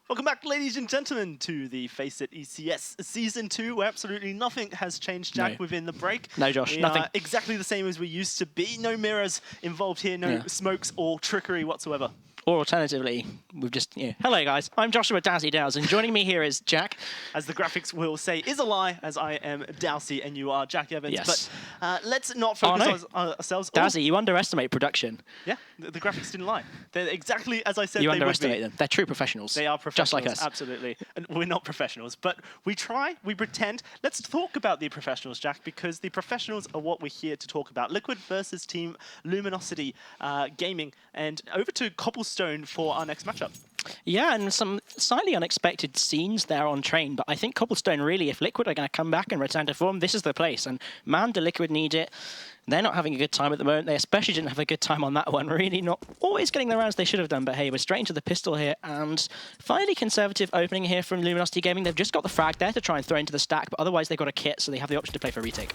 Welcome back, ladies and gentlemen, to the FACEIT ECS Season 2, where absolutely nothing has changed, Jack, within the break. No, Josh, we nothing. Are exactly the same as we used to be. No mirrors involved here, no smokes or trickery whatsoever. Or alternatively, we've just, hello guys, I'm Joshua Dowse, and joining me here is Jack. As the graphics will say, is a lie, as I am Dowse and you are Jack Evans. Yes. But let's not focus on ourselves. Dowse, you underestimate production. Yeah, the graphics didn't lie. They're exactly as I said you they underestimate would be. them. They're true professionals. They are professionals, just like us. Absolutely. And we're not professionals, but we try, we pretend. Let's talk about the professionals, Jack, because the professionals are what we're here to talk about. Liquid versus Team Luminosity Gaming, and over to Cobblestone for our next matchup. Yeah, and some slightly unexpected scenes there on train, but I think Cobblestone really, if Liquid are going to come back and return to form, this is the place. And man, do Liquid need it. They're not having a good time at the moment. They especially didn't have a good time on that one. Really not always getting the rounds they should have done. But hey, we're straight into the pistol here. And finally conservative opening here from Luminosity Gaming. They've just got the frag there to try and throw into the stack, but otherwise they've got a kit, so they have the option to play for retake.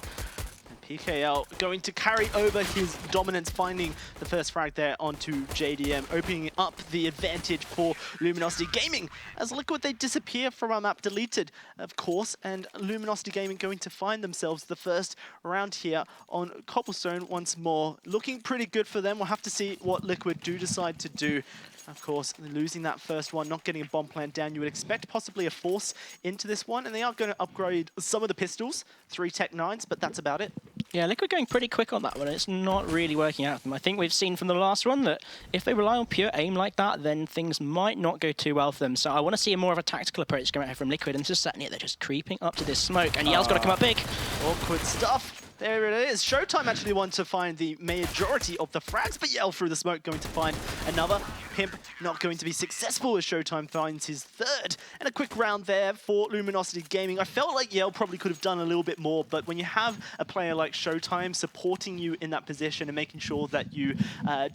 PKL going to carry over his dominance, finding the first frag there onto JDM, opening up the advantage for Luminosity Gaming. As Liquid, they disappear from our map, deleted, of course, and Luminosity Gaming going to find themselves the first round here on Cobblestone once more. Looking pretty good for them. We'll have to see what Liquid do decide to do. Of course, losing that first one, not getting a bomb plant down, you would expect possibly a force into this one, and they are going to upgrade some of the pistols, 3 Tech 9s, but that's about it. Yeah, Liquid going pretty quick on that one, and it's not really working out for them. I think we've seen from the last one that if they rely on pure aim like that, then things might not go too well for them. So I want to see more of a tactical approach coming out from Liquid, and just certainly they're just creeping up to this smoke, and Yell's got to come up big. Awkward stuff. There it is. SHOOWTiME actually want to find the majority of the frags, but Yell through the smoke going to find another. Pimp not going to be successful as SHOOWTiME finds his third. And a quick round there for Luminosity Gaming. I felt like Yell probably could have done a little bit more, but when you have a player like SHOOWTiME supporting you in that position and making sure that you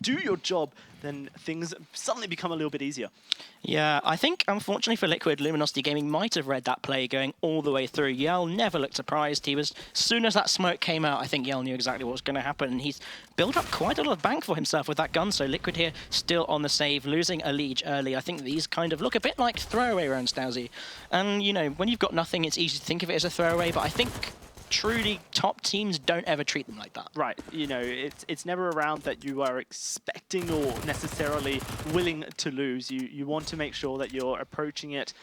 do your job, then things suddenly become a little bit easier. Yeah, I think, unfortunately for Liquid, Luminosity Gaming might have read that play going all the way through. Yell never looked surprised. He was, as soon as that smoke came out, I think Yell knew exactly what was going to happen. And he's built up quite a lot of bank for himself with that gun. So Liquid here still on the save, losing EliGE early. I think these kind of look a bit like throwaway rounds, Dowse. And, you know, when you've got nothing, it's easy to think of it as a throwaway, but I think truly top teams don't ever treat them like that. Right. You know, it's never a round that you are expecting or necessarily willing to lose. You want to make sure that you're approaching it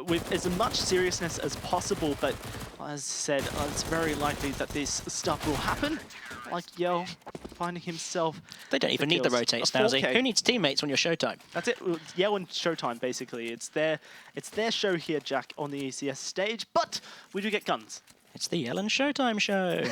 with as much seriousness as possible, but as said, it's very likely that this stuff will happen. Like Yell finding himself. They don't even need the rotates, Dowse. Who needs teammates when you're SHOOWTiME? That's it. Yell and SHOOWTiME, basically. It's their show here, Jack, on the ECS stage, but we do get guns. It's the Yell and SHOOWTiME show.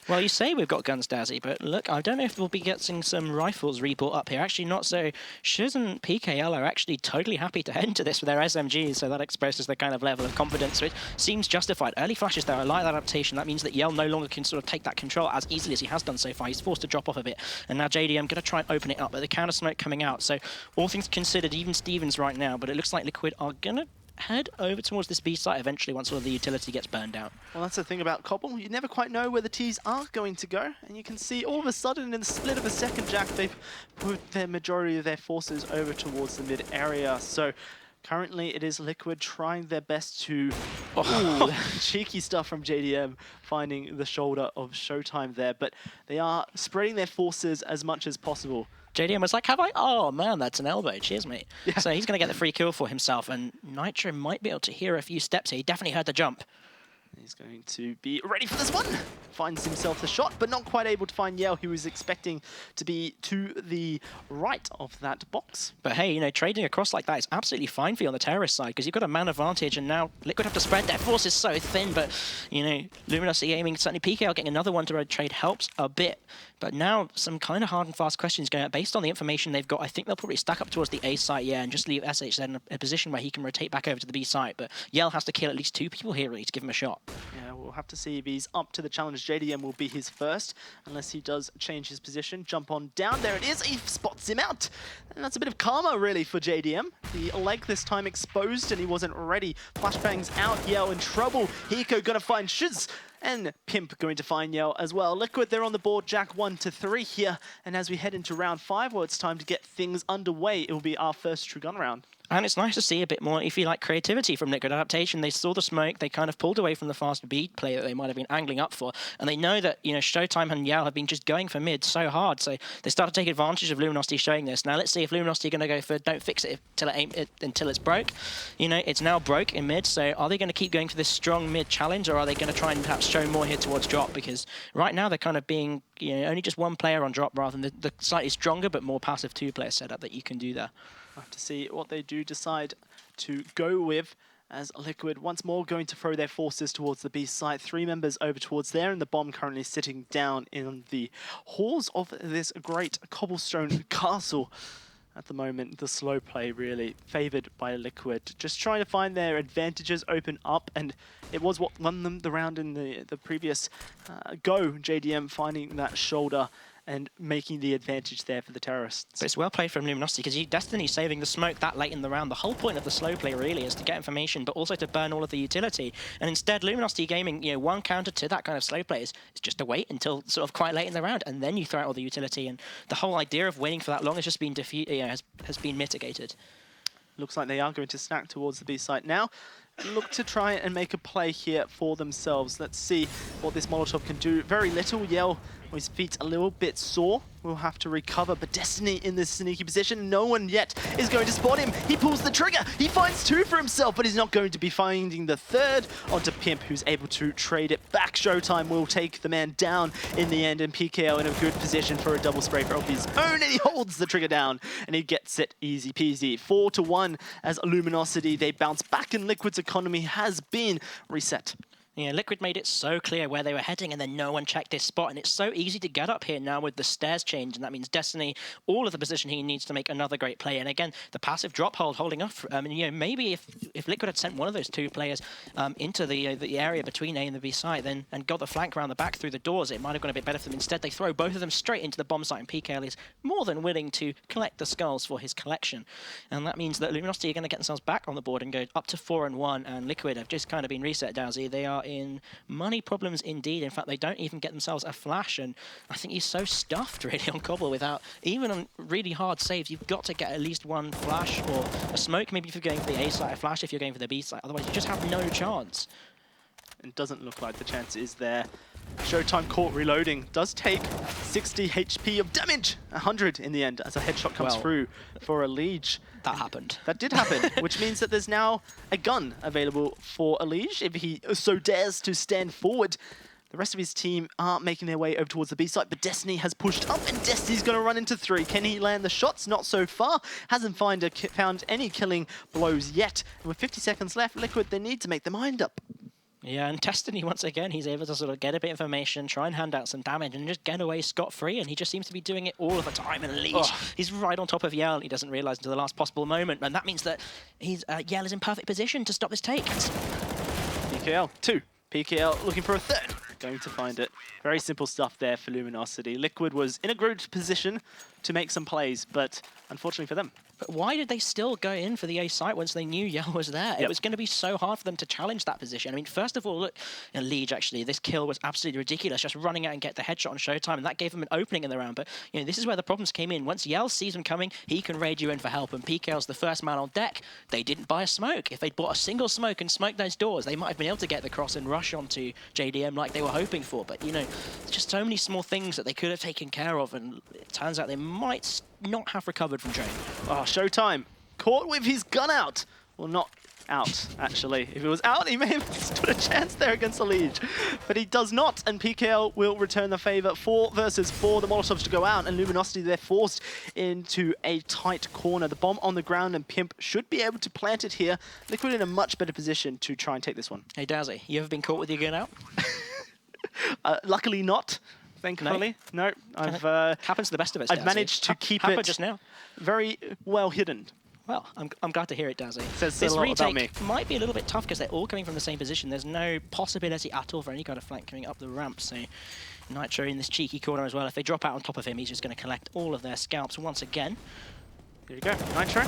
Well, you say we've got guns, Dowse, but look, I don't know if we'll be getting some rifles rebought up here. Actually, not so. Shuz and PKL are actually totally happy to head into this with their SMGs, so that exposes the kind of level of confidence, which seems justified. Early flashes there, I like that adaptation. That means that Yell no longer can sort of take that control as easily as he has done so far. He's forced to drop off a bit, and now JDM going to try and open it up, but the counter smoke coming out. So all things considered, even Stevens right now, but it looks like Liquid are going to head over towards this B site eventually once all of the utility gets burned out. Well, that's the thing about Cobble. You never quite know where the T's are going to go, and you can see all of a sudden in the split of a second, Jack, they've put their majority of their forces over towards the mid area. So currently it is Liquid trying their best to... Ooh, cheeky stuff from JDM, finding the shoulder of SHOOWTiME there, but they are spreading their forces as much as possible. JDM was like, have I? Oh, man, that's an elbow. Cheers, mate. Yeah. So he's going to get the free kill for himself, and Nitro might be able to hear a few steps here. He definitely heard the jump. He's going to be ready for this one. Finds himself the shot, but not quite able to find Yell, who was expecting to be to the right of that box. But hey, you know, trading across like that is absolutely fine for you on the terrorist side, because you've got a man advantage, and now Liquid have to spread their forces so thin, but, you know, Luminosity aiming, certainly PKL getting another one to road trade helps a bit. But now some kind of hard and fast questions going out. Based on the information they've got, I think they'll probably stack up towards the A site, yeah, and just leave SH in a position where he can rotate back over to the B site. But Yell has to kill at least 2 people here, really, to give him a shot. Yeah, we'll have to see if he's up to the challenge. JDM will be his first, unless he does change his position. Jump on down. There it is. He spots him out. And that's a bit of karma, really, for JDM. The leg this time exposed, and he wasn't ready. Flashbangs out. Yell in trouble. Hiko gonna find Shuz. And Pimp going to find Yell as well. Liquid, they're on the board, Jack 1 to 3 here. And as we head into round 5, well, it's time to get things underway. It will be our first true gun round. And it's nice to see a bit more, if you like, creativity from Liquid Adaptation. They saw the smoke, they kind of pulled away from the fast beat play that they might have been angling up for, and they know that, you know, SHOOWTiME and Yao have been just going for mid so hard, so they start to take advantage of Luminosity showing this. Now let's see if Luminosity are going to go for don't fix it until it's broke. You know, it's now broke in mid, so are they going to keep going for this strong mid challenge, or are they going to try and perhaps show more here towards drop? Because right now they're kind of being, you know, only just one player on drop rather than the slightly stronger but more passive two-player setup that you can do there. We'll have to see what they do decide to go with, as Liquid once more going to throw their forces towards the B site. 3 members over towards there, and the bomb currently sitting down in the halls of this great cobblestone castle. At the moment, the slow play really favoured by Liquid. Just trying to find their advantages open up, and it was what won them the round in the previous go. JDM finding that shoulder and making the advantage there for the terrorists. But it's well played from Luminosity, because Destiny saving the smoke that late in the round. The whole point of the slow play really is to get information, but also to burn all of the utility. And instead, Luminosity Gaming, you know, one counter to that kind of slow play is just to wait until sort of quite late in the round, and then you throw out all the utility. And the whole idea of waiting for that long has just been has been mitigated. Looks like they are going to snack towards the B site now. Look to try and make a play here for themselves. Let's see what this Molotov can do. Very little. Yell, his feet a little bit sore. We'll have to recover, but Destiny in this sneaky position. No one yet is going to spot him. He pulls the trigger. He finds 2 for himself, but he's not going to be finding the 3rd onto Pimp, who's able to trade it back. SHOOWTiME will take the man down in the end, and PKL in a good position for a double spray of his own, and he holds the trigger down, and he gets it easy peasy. 4-1 as Luminosity, they bounce back, and Liquid's economy has been reset. Yeah, Liquid made it so clear where they were heading, and then no one checked his spot, and it's so easy to get up here now with the stairs change, and that means Destiny, all of the position he needs to make another great play. And again, the passive drop hold holding up. And you know, maybe if Liquid had sent one of those 2 players into the area between A and the B site, then and got the flank around the back through the doors, it might have gone a bit better for them. Instead, they throw both of them straight into the bomb site, and PKL is more than willing to collect the skulls for his collection. And that means that Luminosity are going to get themselves back on the board and go up to 4-1, and Liquid have just kind of been reset, Dowse. They are in money problems indeed. In fact, they don't even get themselves a flash, and I think he's so stuffed really on Cobble without, even on really hard saves, you've got to get at least 1 flash or a smoke, maybe if you're going for the A site, a flash if you're going for the B site, otherwise you just have no chance. It doesn't look like the chance is there. SHOOWTiME caught reloading, does take 60 HP of damage, 100 in the end as a headshot comes through for EliGE. That happened. That did happen, which means that there's now a gun available for EliGE if he so dares to stand forward. The rest of his team are making their way over towards the B site, but Destiny has pushed up, and Destiny's going to run into 3. Can he land the shots? Not so far. Hasn't found any killing blows yet. And with 50 seconds left, Liquid, they need to make their mind up. Yeah, and Destiny, once again, he's able to sort of get a bit of information, try and hand out some damage, and just get away scot-free, and he just seems to be doing it all of the time. And EliGE, he's right on top of Yell, he doesn't realise until the last possible moment, and that means that Yell is in perfect position to stop this take. PKL, 2. PKL looking for a 3rd. Going to find it. Very simple stuff there for Luminosity. Liquid was in a good position to make some plays, but unfortunately for them. But why did they still go in for the A site once they knew Yell was there? It was going to be so hard for them to challenge that position. I mean, first of all, look, EliGE actually, this kill was absolutely ridiculous, just running out and get the headshot on SHOOWTiME, and that gave them an opening in the round. But, you know, this is where the problems came in. Once Yell sees them coming, he can raid you in for help, and PKL's the first man on deck. They didn't buy a smoke. If they'd bought a single smoke and smoked those doors, they might have been able to get the cross and rush onto JDM like they were hoping for. But, you know, just so many small things that they could have taken care of, and it turns out they might not have recovered from Jane. Oh, SHOOWTiME caught with his gun out. Well, not out, actually. If it was out, he may have stood a chance there against EliGE. But he does not, and PKL will return the favor. 4 versus 4, the Molotovs to go out, and Luminosity, they're forced into a tight corner. The bomb on the ground, and Pimp should be able to plant it here. Liquid in a much better position to try and take this one. Hey, Dowse, you ever been caught with your gun out? Luckily not. Thankfully, no. Happens to the best of us. I've managed to keep it just now. Very well hidden. Well, I'm glad to hear it, Dowse. Says this a lot retake about me. might be a little bit tough because they're all coming from the same position. There's no possibility at all for any kind of flank coming up the ramp. So Nitro in this cheeky corner as well. If they drop out on top of him, he's just going to collect all of their scalps once again. There you go, Nitro.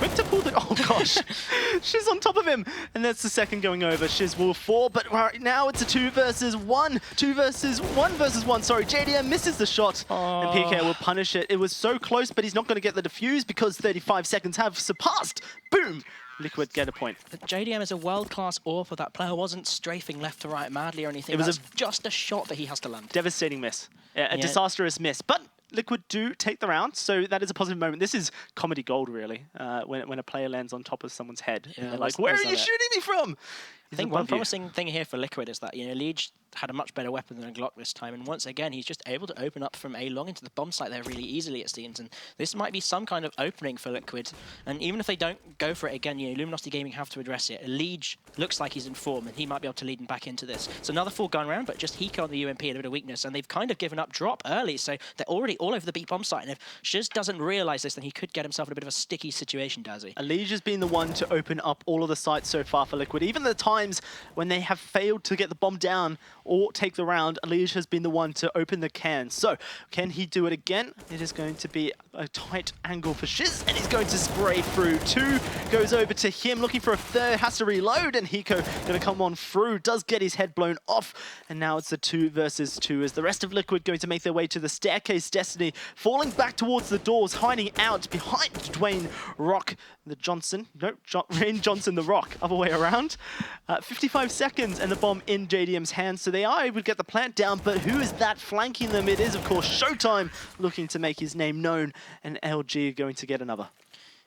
quick to pull the... Oh, gosh. Shiz on top of him. And that's the second going over. Shiz will fall, but right now it's a 2 versus 1. 2 versus 1 versus 1. Sorry, JDM misses the shot. And PK will punish it. It was so close, but he's not going to get the defuse because 35 seconds have surpassed. Boom. Liquid get a point. But JDM is a world-class AWP. That player wasn't strafing left to right madly or anything. It was just a shot that he has to land. Devastating miss. A disastrous miss. But Liquid do take the round, so that is a positive moment. This is comedy gold, really, when a player lands on top of someone's head. Yeah, and they're like, where are you shooting me from? I think one promising thing here for Liquid is that, EliGE had a much better weapon than a Glock this time, and once again, he's just able to open up from A long into the bomb site there really easily, it seems, and this might be some kind of opening for Liquid, and even if they don't go for it again, Luminosity Gaming have to address it. EliGE looks like he's in form, and he might be able to lead them back into this. It's another full gun round, but just Hiko on the UMP a bit of weakness, and they've kind of given up drop early, so they're already all over the B bomb site, and if Shiz doesn't realize this, then he could get himself in a bit of a sticky situation, Dowse. EliGE has been the one to open up all of the sites so far for Liquid. Even the times when they have failed to get the bomb down or take the round, EliGE has been the one to open the can. So, can he do it again? It is going to be a tight angle for Shiz, and he's going to spray through. 2 goes over to him, looking for a third, has to reload, and Hiko going to come on through, does get his head blown off, and now it's a 2 versus 2 as the rest of Liquid going to make their way to the staircase. Destiny falling back towards the doors, hiding out behind Dwayne Rock, the Johnson, no, Rain Johnson the Rock, other way around. 55 seconds and the bomb in JDM's hands, so they are able to get the plant down, but who is that flanking them? It is, of course, SHOOWTiME looking to make his name known, and EliGE going to get another.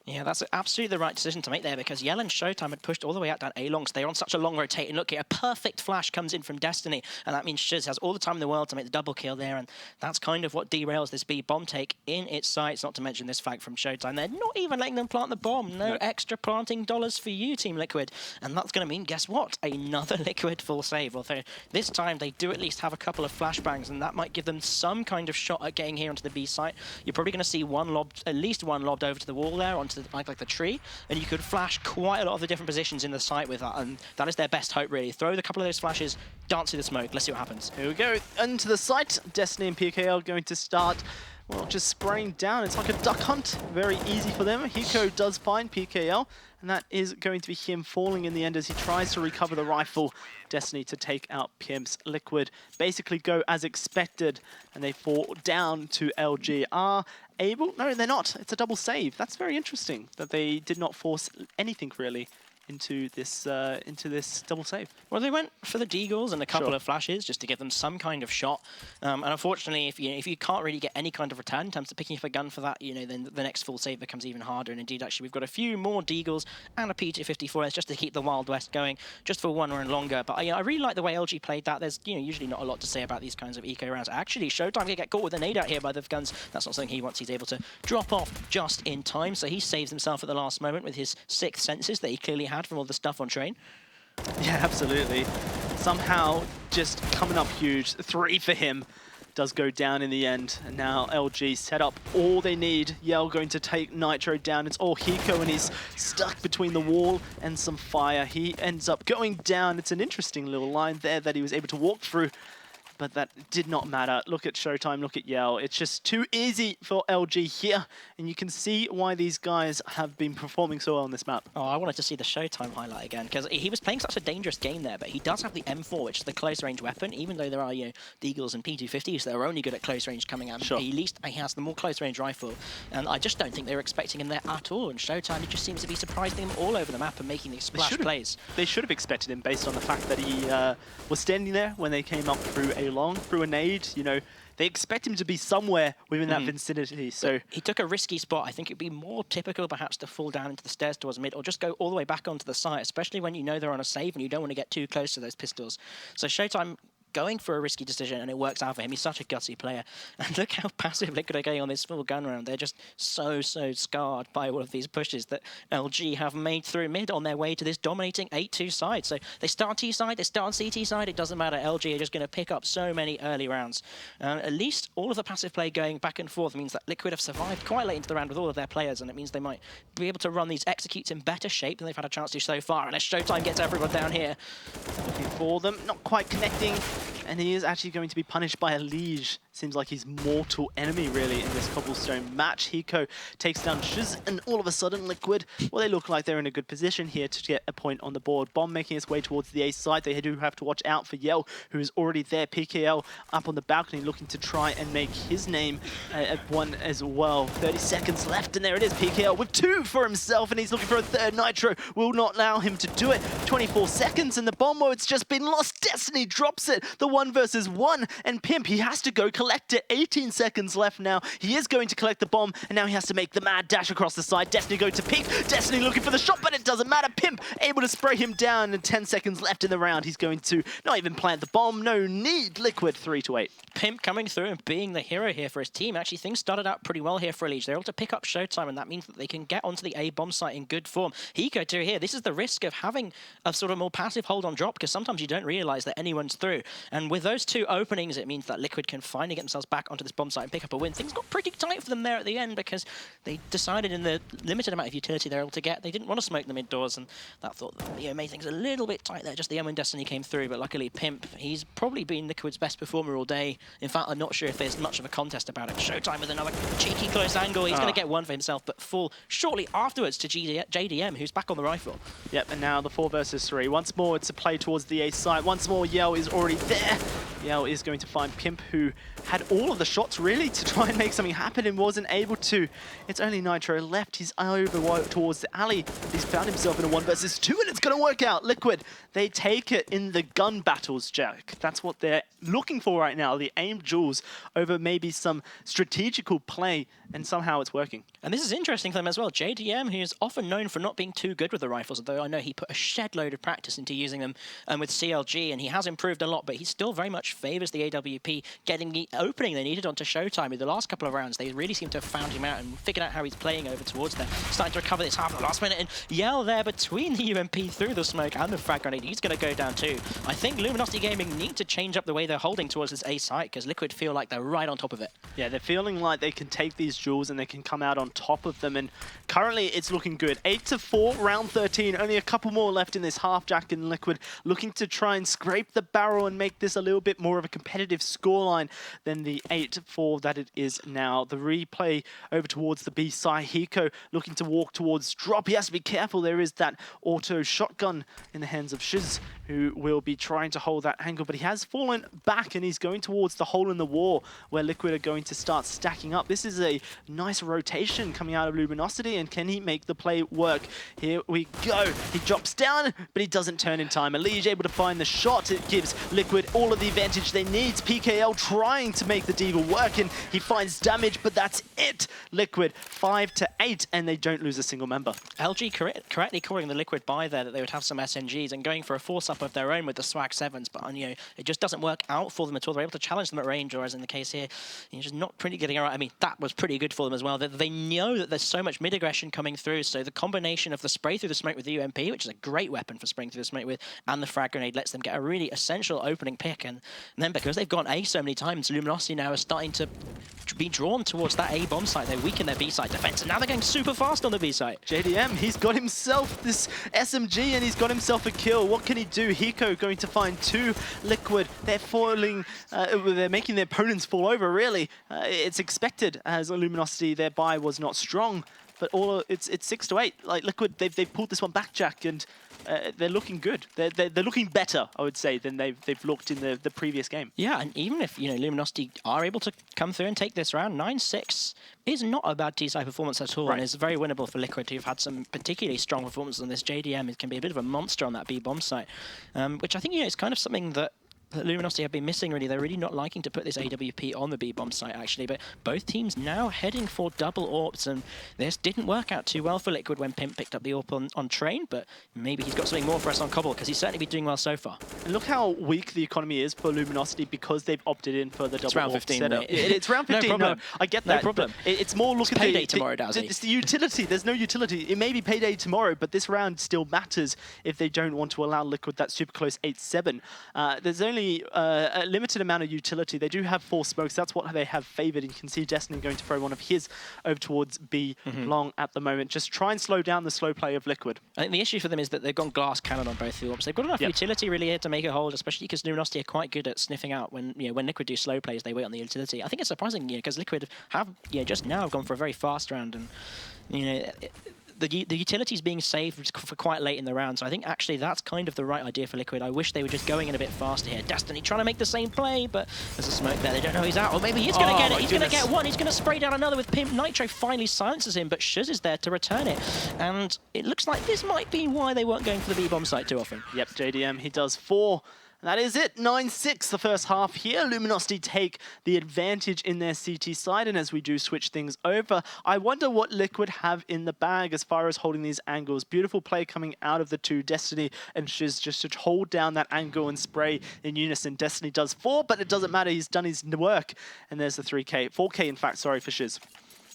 Yeah, that's absolutely the right decision to make there, because Yell and SHOOWTiME had pushed all the way out down A-long, so they're on such a long rotate. And look here, a perfect flash comes in from Destiny, and that means Shiz has all the time in the world to make the double kill there, and that's kind of what derails this B bomb take in its sights, not to mention this flag from SHOOWTiME. They're not even letting them plant the bomb. No extra planting dollars for you, Team Liquid. And that's going to mean, guess what? Another Liquid full save. Although this time they do at least have a couple of flashbangs, and that might give them some kind of shot at getting here onto the B site. You're probably going to see one lobbed, at least one lobbed over to the wall there, onto the, like the tree, and you could flash quite a lot of the different positions in the site with that, and that is their best hope, really. Throw a couple of those flashes, dance through the smoke, let's see what happens. Here we go, into the site. Destiny and PKL going to start, well, just spraying down. It's like a duck hunt, very easy for them. Hiko does find PKL, and that is going to be him falling in the end as he tries to recover the rifle. Destiny to take out Pimp's. Liquid basically go as expected, and they fall down to EliGE. Are able? No, they're not. It's a double save. That's very interesting that they did not force anything really into this double save. Well, they went for the deagles and a couple of flashes just to give them some kind of shot. And unfortunately, if you can't really get any kind of return in terms of picking up a gun for that, then the next full save becomes even harder. And indeed, actually, we've got a few more deagles and a P254 just to keep the Wild West going just for one round longer. But I really like the way EliGE played that. There's usually not a lot to say about these kinds of eco rounds. Actually, SHOOWTiME can get caught with a nade out here by the guns. That's not something he wants. He's able to drop off just in time. So he saves himself at the last moment with his 6th senses that he clearly had from all the stuff on train. Yeah, absolutely. Somehow just coming up huge. 3 for him. Does go down in the end. And now EliGE set up all they need. Yell going to take Nitro down. It's all Hiko, and he's stuck between the wall and some fire. He ends up going down. It's an interesting little line there that he was able to walk through, but that did not matter. Look at SHOOWTiME, look at Yell. It's just too easy for EliGE here, and you can see why these guys have been performing so well on this map. Oh, I wanted to see the SHOOWTiME highlight again, because he was playing such a dangerous game there, but he does have the M4, which is the close-range weapon, even though there are, Deagles and P250s that are only good at close range coming out. At least he has the more close-range rifle, and I just don't think they were expecting him there at all, and SHOOWTiME just seems to be surprising them all over the map and making these splash plays. They should have expected him based on the fact that he was standing there when they came up through A-long, through a nade. They expect him to be somewhere within that vicinity. So he took a risky spot. I think it'd be more typical perhaps to fall down into the stairs towards mid, or just go all the way back onto the site, especially when you know they're on a save and you don't want to get too close to those pistols. So SHOOWTiME going for a risky decision, and it works out for him. He's such a gutsy player. And look how passive Liquid are getting on this full gun round. They're just so scarred by all of these pushes that EliGE have made through mid on their way to this dominating 8-2 side. So they start T side, they start on CT side, it doesn't matter. EliGE are just going to pick up so many early rounds. At least all of the passive play going back and forth means that Liquid have survived quite late into the round with all of their players, and it means they might be able to run these executes in better shape than they've had a chance to so far, unless SHOOWTiME gets everyone down here. Looking for them, not quite connecting, and he is actually going to be punished by EliGE. seems like his mortal enemy really in this Cobblestone match. Hiko takes down Shiz, and all of a sudden Liquid, well, they look like they're in a good position here to get a point on the board. Bomb making its way towards the A side. They do have to watch out for Yell, who is already there. PKL up on the balcony looking to try and make his name at one as well. 30 seconds left, and there it is. PKL with 2 for himself, and he's looking for a third nitro. Will not allow him to do it. 24 seconds, and the bomb mode's just been lost. Destiny drops it. The 1 versus 1, and Pimp, he has to go collect it. 18 seconds left now. He is going to collect the bomb, and now he has to make the mad dash across the side. Destiny going to peek. Destiny looking for the shot, but it doesn't matter. Pimp able to spray him down, and 10 seconds left in the round. He's going to not even plant the bomb. No need. Liquid 3-8. Pimp coming through and being the hero here for his team. Actually, things started out pretty well here for EliGE. They're able to pick up SHOOWTiME, and that means that they can get onto the A bomb site in good form. Hiko too here. This is the risk of having a sort of more passive hold on drop, because sometimes you don't realize that anyone's through. And with those 2 openings, it means that Liquid can finally get themselves back onto this bomb site and pick up a win. Things got pretty tight for them there at the end, because they decided in the limited amount of utility they're able to get, they didn't want to smoke the mid doors, and that thought, made things a little bit tight there. Just the end when Destiny came through, but luckily Pimp, he's probably been Liquid's best performer all day. In fact, I'm not sure if there's much of a contest about it. SHOOWTiME with another cheeky close angle. He's going to get one for himself, but fall shortly afterwards to JDM, who's back on the rifle. Yep, and now the 4 versus 3. Once more, it's a play towards the A side. Once more, Yell is already there. Yell is going to find Pimp, who had all of the shots really to try and make something happen and wasn't able to. It's only Nitro left. He's over towards the alley. He's found himself in a 1 versus 2, and it's going to work out. Liquid, they take it in the gun battles, Jack. That's what they're looking for right now. The aim duels over maybe some strategical play, and somehow it's working. And this is interesting for them as well. JDM, who's often known for not being too good with the rifles, although I know he put a shed load of practice into using them with CLG, and he has improved a lot, but he still very much favors the AWP getting the opening they needed onto SHOOWTiME. In the last couple of rounds, they really seem to have found him out and figured out how he's playing over towards them. Starting to recover this half of the last minute, and Yell there between the UMP through the smoke and the frag grenade. He's going to go down too. I think Luminosity Gaming need to change up the way they're holding towards this A site, because Liquid feel like they're right on top of it. Yeah, they're feeling like they can take these duels and they can come out on top of them, and currently it's looking good. 8-4, round 13, only a couple more left in this half. Jack and Liquid looking to try and scrape the barrel and make this a little bit more of a competitive scoreline than the 8-4 that it is now. The replay over towards the B side. Hiko looking to walk towards drop. He has to be careful. There is that auto shotgun in the hands of Shiz, who will be trying to hold that angle, but he has fallen back and he's going towards the hole in the wall where Liquid are going to start stacking up. This is a nice rotation coming out of Luminosity, and can he make the play work? Here we go. He drops down, but he doesn't turn in time. EliGE able to find the shot. It gives Liquid all of the advantage they need. PKL trying to make the Diva work, and he finds damage, but that's it. Liquid 5-8, and they don't lose a single member. LG correctly calling the Liquid buy there that they would have some SNGs and going for a force-up of their own with the Swag 7s, but it just doesn't work out for them at all. They're able to challenge them at range, or as in the case here, just not pretty getting around. I mean, that was pretty good for them as well. They know that there's so much mid-aggression coming through, so the combination of the spray through the smoke with the UMP, which is a great weapon for spraying through the smoke with, and the frag grenade lets them get a really essential opening pick. And then because they've gone A so many times, Luminosity now is starting to be drawn towards that A bomb site. They weaken their B site defense, and now they're going super fast on the B site. JDM, he's got himself this SMG, and he's got himself a kill. What can he do? Hiko going to find 2. Liquid, they're falling, they're making their opponents fall over, really. It's expected, as Luminosity, their buy was not strong, but it's 6-8. Like Liquid, they've pulled this one back, Jack, and they're looking good. They're looking better, I would say, than they've looked in the previous game. Yeah, and even if Luminosity are able to come through and take this round, 9-6 is not a bad T-side performance at all, and is very winnable for Liquid, who've had some particularly strong performances on this. JDM it can be a bit of a monster on that B bomb site, which I think is kind of something that Luminosity have been missing, really. They're really not liking to put this AWP on the B-bomb site, actually, but both teams now heading for double AWPs, and this didn't work out too well for Liquid when Pimp picked up the AWP on Train, but maybe he's got something more for us on Cobble, because he's certainly been doing well so far. And look how weak the economy is for Luminosity because they've opted in for the double round 15 setup. It's round 15, no problem. I get that. No problem. It's more look it's at payday tomorrow, Dowse. It's the utility. There's no utility. It may be payday tomorrow, but this round still matters if they don't want to allow Liquid that super close 8-7. There's only only a limited amount of utility. They do have 4 smokes. That's what they have favored. You can see Destiny going to throw one of his over towards B long at the moment. Just try and slow down the slow play of Liquid. I think the issue for them is that they've gone glass cannon on both the orbs. They've got enough utility really here to make a hold, especially because Luminosity are quite good at sniffing out when when Liquid do slow plays, they wait on the utility. I think it's surprising, because Liquid have just now gone for a very fast round, and the utility's being saved for quite late in the round, so I think actually that's kind of the right idea for Liquid. I wish they were just going in a bit faster here. Destiny trying to make the same play, but there's a smoke there. They don't know he's out, or maybe he's going to get it. He's going to get one. He's going to spray down another with Pimp. Nitro finally silences him, but Shuz is there to return it, and it looks like this might be why they weren't going for the B-bomb site too often. Yep, JDM, he does 4. That is it, 9-6 the first half here. Luminosity take the advantage in their CT side, and as we do switch things over, I wonder what Liquid have in the bag as far as holding these angles. Beautiful play coming out of the two, Destiny and Shiz, just to hold down that angle and spray in unison. Destiny does 4, but it doesn't matter, he's done his work, and there's the 4K in fact, sorry, for Shiz.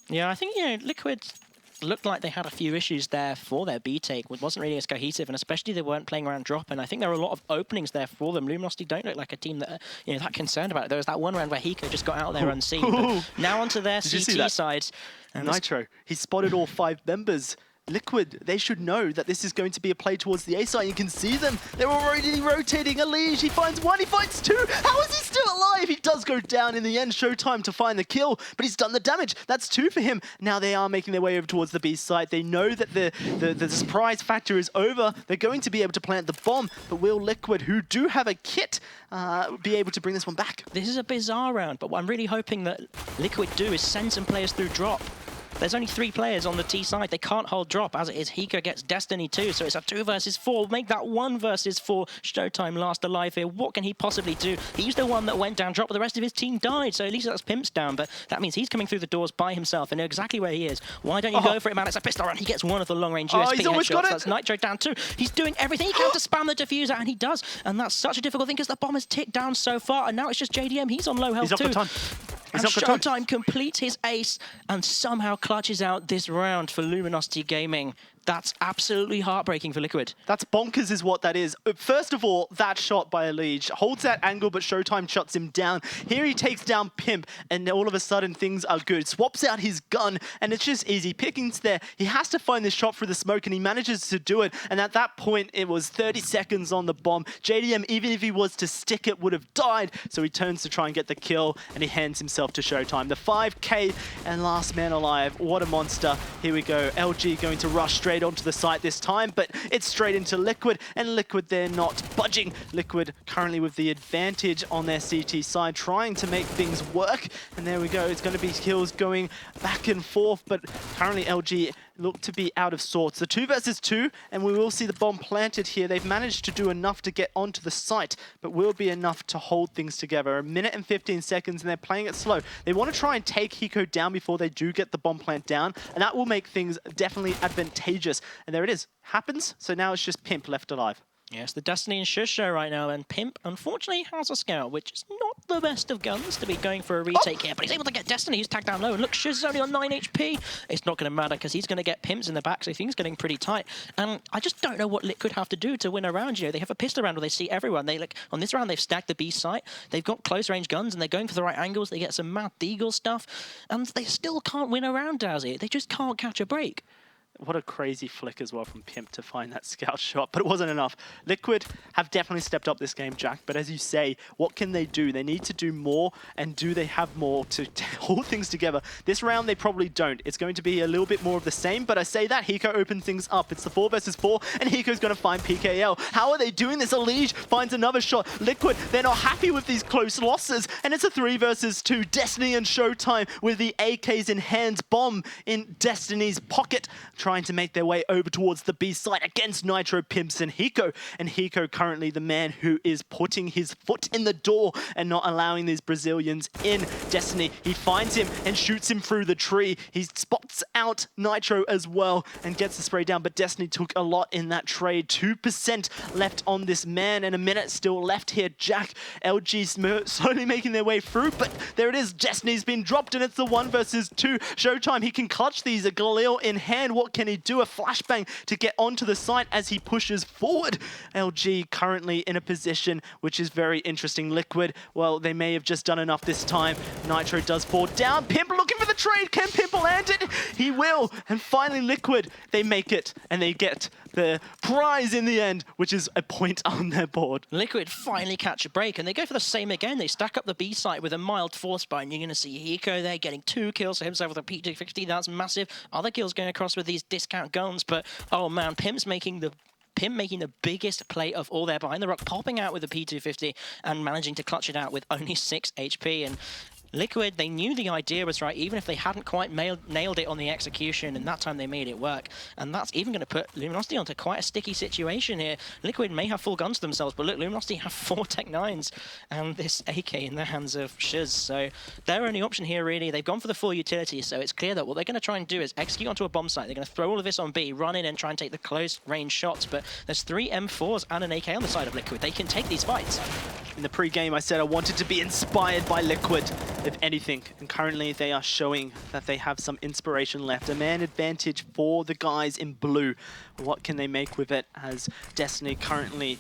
Yeah, I think, Liquid looked like they had a few issues there for their B take. It wasn't really as cohesive, and especially they weren't playing around drop, and I think there were a lot of openings there for them. Luminosity don't look like a team that that concerned about it. There was that one round where Hiko just got out there unseen. But now onto their CT side. Nitro, he spotted all 5 members. Liquid, they should know that this is going to be a play towards the A side. You can see them. They're already rotating. EliGE, he finds 1, he finds 2. How is he still alive? He does go down in the end. SHOOWTiME to find the kill, but he's done the damage. That's 2 for him. Now they are making their way over towards the B side. They know that the surprise factor is over. They're going to be able to plant the bomb, but will Liquid, who do have a kit, be able to bring this one back? This is a bizarre round, but what I'm really hoping that Liquid do is send some players through drop. There's only 3 players on the T side. They can't hold drop. As it is, Hiko gets Destiny too, so it's a 2 versus 4. Make that 1 versus 4. SHOOWTiME last alive here. What can he possibly do? He's the one that went down drop, but the rest of his team died, so at least that's Pimp's down, but that means he's coming through the doors by himself. I know exactly where he is. Why don't you go for it, man? It's a pistol round. He gets one of the long-range USP he's almost got headshots. it. That's Nitro down too. He's doing everything he can to spam the diffuser, and he does, and that's such a difficult thing because the bomb has ticked down so far, and now it's just JDM. He's on low health too. And SHOOWTiME completes his ace and somehow clutches out this round for Luminosity Gaming. That's absolutely heartbreaking for Liquid. That's bonkers is what that is. First of all, that shot by EliGE holds that angle, but SHOOWTiME shuts him down. Here he takes down Pimp, and all of a sudden things are good. Swaps out his gun, and it's just easy pickings there. He has to find this shot through the smoke, and he manages to do it. And at that point, it was 30 seconds on the bomb. JDM, even if he was to stick it, would have died. So he turns to try and get the kill, and he hands himself to SHOOWTiME. The 5K and last man alive. What a monster. Here we go. EliGE going to rush straight onto the site this time, but it's straight into Liquid, and Liquid, they're not budging. Liquid currently with the advantage on their CT side, trying to make things work, and there we go. It's going to be kills going back and forth, but currently EliGE look to be out of sorts. The 2 versus 2, and we will see the bomb planted here. They've managed to do enough to get onto the site, but will be enough to hold things together. 1 minute and 15 seconds, and they're playing it slow. They want to try and take Hiko down before they do get the bomb plant down, and that will make things definitely advantageous. And there it is. Happens, so now it's just Pimp left alive. Yes, the Destiny and Shiz show right now, and Pimp unfortunately has a scout, which is not the best of guns to be going for a retake here, but he's able to get Destiny. He's tagged down low, and look, Shiz is only on 9 HP. It's not going to matter because he's going to get Pimps in the back, so things getting pretty tight. And I just don't know what Liquid have to do to win a round. They have a pistol round where they see everyone. On this round, they've stacked the B site. They've got close range guns, and they're going for the right angles. They get some Mad Deagle stuff, and they still can't win a round, Dowse. They just can't catch a break. What a crazy flick as well from Pimp to find that scout shot, but it wasn't enough. Liquid have definitely stepped up this game, Jack, but as you say, what can they do? They need to do more, and do they have more to hold things together? This round, they probably don't. It's going to be a little bit more of the same, but I say that, Hiko opens things up. It's the 4 versus 4, and Hiko's going to find PKL. How are they doing this? EliGE finds another shot. Liquid, they're not happy with these close losses, and it's a 3 versus 2. Destiny and SHOOWTiME with the AKs in hands, bomb in Destiny's pocket, trying to make their way over towards the B site against Nitro, Pimps, and Hiko. And Hiko currently the man who is putting his foot in the door and not allowing these Brazilians in. Destiny, he finds him and shoots him through the tree. He spots out Nitro as well and gets the spray down, but Destiny took a lot in that trade. 2% left on this man, and a minute still left here. Jack, EliGE slowly making their way through, but there it is. Destiny's been dropped, and it's the 1 versus 2. SHOOWTiME, he can clutch these. A Galil in hand. What Can he do a flashbang to get onto the site as he pushes forward? LG currently in a position which is very interesting. Liquid, well, they may have just done enough this time. Nitro does fall down. Pimp looking for the trade. Can Pimp land it? He will. And finally, Liquid, they make it and they get the prize in the end, which is a point on their board. Liquid finally catch a break, and they go for the same again. They stack up the B site with a mild force buy, and you're going to see Hiko there getting 2 kills for himself with a P250. That's massive. Other kills going across with these discount guns, but oh man, Pimp making the biggest play of all there behind the rock, popping out with a P250 and managing to clutch it out with only 6 HP. And Liquid, they knew the idea was right, even if they hadn't quite nailed it on the execution, and that time they made it work. And that's even going to put Luminosity onto quite a sticky situation here. Liquid may have full guns themselves, but look, Luminosity have 4 Tech 9s and this AK in the hands of Shuz. So their only option here, really, they've gone for the full utility, so it's clear that what they're going to try and do is execute onto a bomb site. They're going to throw all of this on B, run in and try and take the close range shots, but there's 3 M4s and an AK on the side of Liquid. They can take these fights. In the pre-game, I said I wanted to be inspired by Liquid, if anything. And currently, they are showing that they have some inspiration left. A man advantage for the guys in blue. What can they make with it as Destiny currently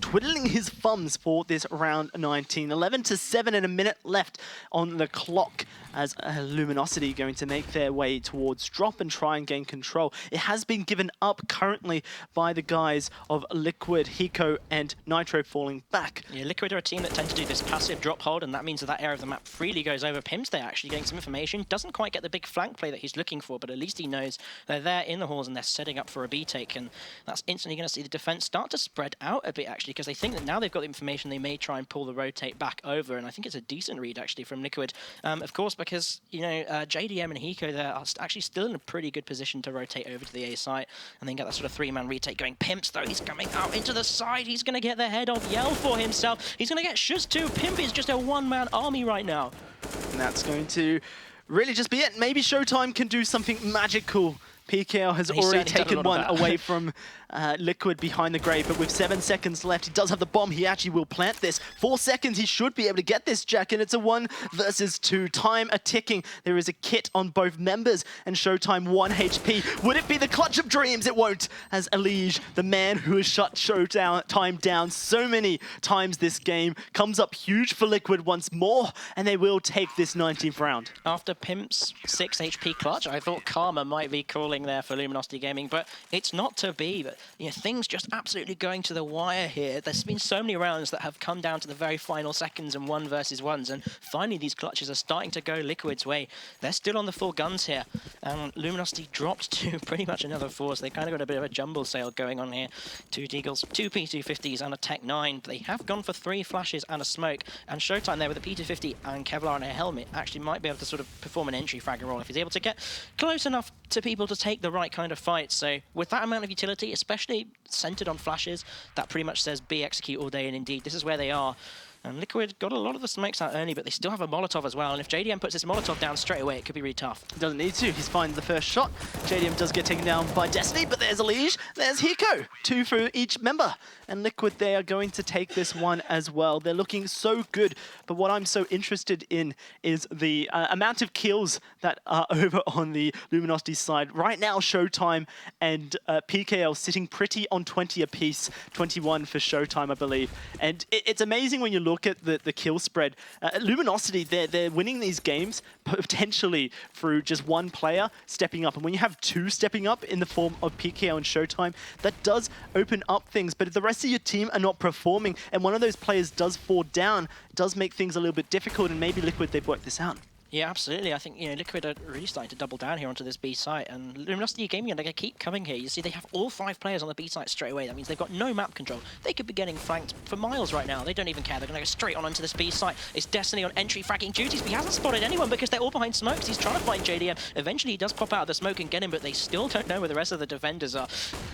twiddling his thumbs for this round 19. 11-7 and a minute left on the clock as Luminosity going to make their way towards drop and try and gain control. It has been given up currently by the guys of Liquid, Hiko and Nitro falling back. Yeah, Liquid are a team that tend to do this passive drop hold, and that means that area of the map freely goes over. Pimp's there actually getting some information. Doesn't quite get the big flank play that he's looking for, but at least he knows they're there in the halls and they're setting up for a B take, and that's instantly going to see the defense start to spread out a bit actually, because they think that now they've got the information, they may try and pull the rotate back over, and I think it's a decent read actually from Liquid. Of course, because, you know, JDM and Hiko there are actually still in a pretty good position to rotate over to the A site and then get that sort of 3-man retake going. Pimps though, he's coming out into the side, he's going to get the head off Yell for himself, he's going to get Shuz too. Pimp is just a one-man army right now. And that's going to really just be it. Maybe SHOOWTiME can do something magical. PKL has already taken one away from Liquid behind the grave, but with 7 seconds left, he does have the bomb. He actually will plant this. 4 seconds, he should be able to get this, Jack, and it's a 1 versus 2. Time a ticking. There is a kit on both members, and SHOOWTiME 1 HP. Would it be the clutch of dreams? It won't, as EliGE, the man who has shut SHOOWTiME down so many times this game, comes up huge for Liquid once more, and they will take this 19th round. After Pimp's 6 HP clutch, I thought Karma might be calling there for Luminosity Gaming, but it's not to be. But you know, things just absolutely going to the wire here. There's been so many rounds that have come down to the very final seconds and 1 versus 1s, and finally these clutches are starting to go Liquid's way. They're still on the full guns here, and Luminosity dropped to pretty much another force. They kind of got a bit of a jumble sale going on here. 2 Deagles, 2 P250s and a Tech 9. They have gone for 3 flashes and a smoke, and SHOOWTiME there with a P250 and Kevlar and a helmet actually might be able to sort of perform an entry frag roll if he's able to get close enough to people to take the right kind of fight. So with that amount of utility, especially centered on flashes, that pretty much says B execute all day, and indeed this is where they are. And Liquid got a lot of the smokes out early, but they still have a Molotov as well. And if JDM puts this Molotov down straight away, it could be really tough. Doesn't need to. He's finds the first shot. JDM does get taken down by Destiny, but there's EliGE, there's Hiko. 2 for each member. And Liquid, they are going to take this one as well. They're looking so good, but what I'm so interested in is the amount of kills that are over on the Luminosity side. Right now, SHOOWTiME and PKL sitting pretty on 20 apiece. 21 for SHOOWTiME, I believe. And it's amazing when you look at the kill spread. Luminosity, they're winning these games potentially through just 1 player stepping up. And when you have 2 stepping up in the form of PKL and SHOOWTiME, that does open up things. But if the rest of your team are not performing and one of those players does fall down, it does make things a little bit difficult, and maybe Liquid, they've worked this out. Yeah, absolutely. I think, you know, Liquid are really starting to double down here onto this B site, and Luminosity Gaming are going to keep coming here. You see, they have all 5 players on the B site straight away. That means they've got no map control. They could be getting flanked for miles right now. They don't even care. They're going to go straight on into this B site. It's Destiny on entry fragging duties, but he hasn't spotted anyone because they're all behind smokes. He's trying to find JDM. Eventually, he does pop out of the smoke and get him, but they still don't know where the rest of the defenders are.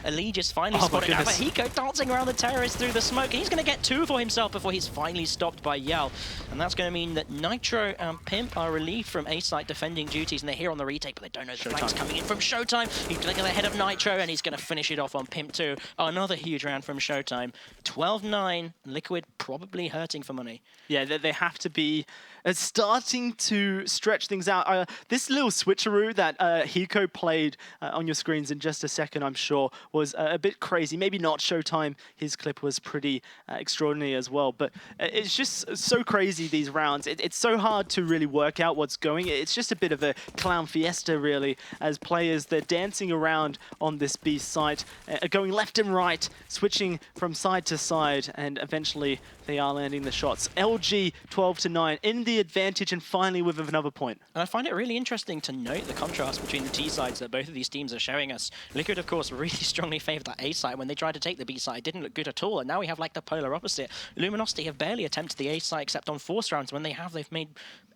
EliGE is finally spotted out, but Hiko dancing around the terrorists through the smoke. He's going to get 2 for himself before he's finally stopped by Yell. And that's going to mean that Nitro and Pimp are relieved from A site defending duties, and they're here on the retake, but they don't know the flanks coming in from SHOOWTiME. He's going to get ahead of Nitro, and he's going to finish it off on Pimp too. Another huge round from SHOOWTiME. 12-9, Liquid probably hurting for money. Yeah, they have to be It's starting to stretch things out. This little switcheroo that Hiko played on your screens in just a second, I'm sure, was a bit crazy. Maybe not SHOOWTiME. His clip was pretty extraordinary as well. But it's just so crazy, these rounds. It's so hard to really work out what's going. It's just a bit of a clown fiesta, really, as players, they're dancing around on this B site, going left and right, switching from side to side, and eventually they are landing the shots. EliGE 12-9 in the advantage, and finally with another point. And I find it really interesting to note the contrast between the T sides that both of these teams are showing us. Liquid, of course, really strongly favoured that A side. When they tried to take the B side, it didn't look good at all, and now we have like the polar opposite. Luminosity have barely attempted the A side except on force rounds. When they have, they've made